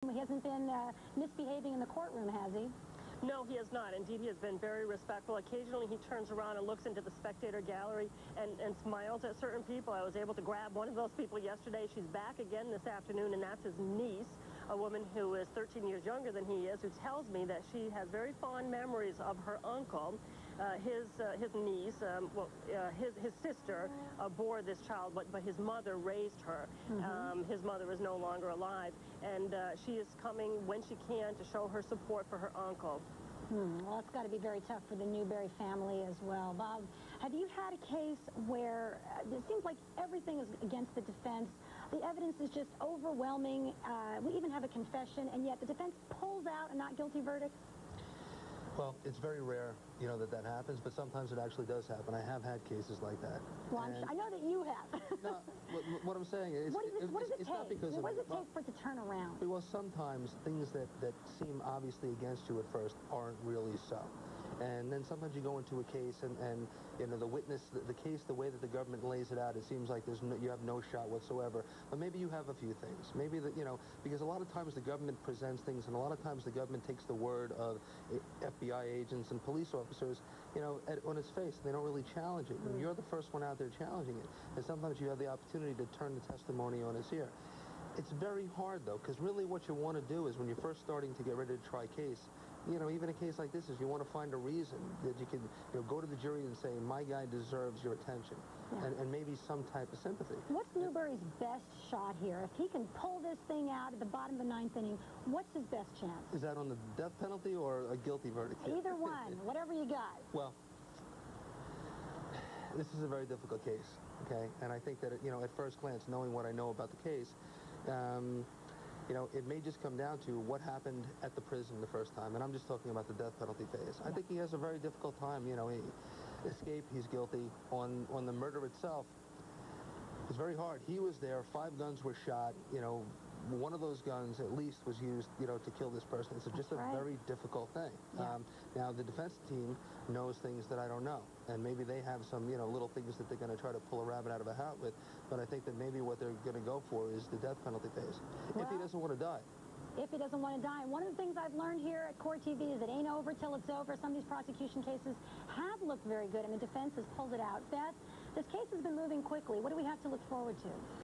He hasn't been misbehaving in the courtroom, has he? No, he has not. Indeed, he has been very respectful. Occasionally, he turns around and looks into the spectator gallery and smiles at certain people. I was able to grab one of those people yesterday. She's back again this afternoon, and that's his niece, a woman who is 13 years younger than he is, who tells me that she has very fond memories of her uncle. His niece, his sister bore this child, but his mother raised her. His mother is no longer alive, and she is coming when she can to show her support for her uncle. Well, it's got to be very tough for the Newberry family as well. Bob, have you had a case where it seems like everything is against the defense? The evidence is just overwhelming. We even have a confession, and yet the defense pulls out a not guilty verdict? Well, it's very rare, that happens, but sometimes it actually does happen. I have had cases like that. Well, I know that you have. No, what I'm saying is, what does it take? Not because what does it take for it to turn around? Well, sometimes things that seem obviously against you at first aren't really so. And then sometimes you go into a case and the witness, the case, the way that the government lays it out, it seems like you have no shot whatsoever. But maybe you have a few things. Maybe because a lot of times the government presents things, and a lot of times the government takes the word of FBI agents and police officers, on its face. They don't really challenge it. And you're the first one out there challenging it. And sometimes you have the opportunity to turn the testimony on its ear. It's very hard, though, because really what you want to do is when you're first starting to get ready to try a case, even a case like this is you want to find a reason that you can go to the jury and say, my guy deserves your attention, and maybe some type of sympathy. What's Newberry's best shot here? If he can pull this thing out at the bottom of the ninth inning, what's his best chance? Is that on the death penalty or a guilty verdict? Either one, whatever you got. Well, this is a very difficult case, okay? And I think that, at first glance, knowing what I know about the case, it may just come down to what happened at the prison the first time, and I'm just talking about the death penalty phase. I think he has a very difficult time, he escaped, he's guilty. On the murder itself, it's very hard. He was there, 5 guns were shot, one of those guns at least was used, to kill this person. It's just a very difficult thing. Yeah. Now, the defense team knows things that I don't know, and maybe they have some, little things that they're going to try to pull a rabbit out of a hat with, but I think that maybe what they're going to go for is the death penalty phase, if he doesn't want to die. If he doesn't want to die. And one of the things I've learned here at Core TV is it ain't over till it's over. Some of these prosecution cases have looked very good, and the defense has pulled it out. Beth, this case has been moving quickly. What do we have to look forward to?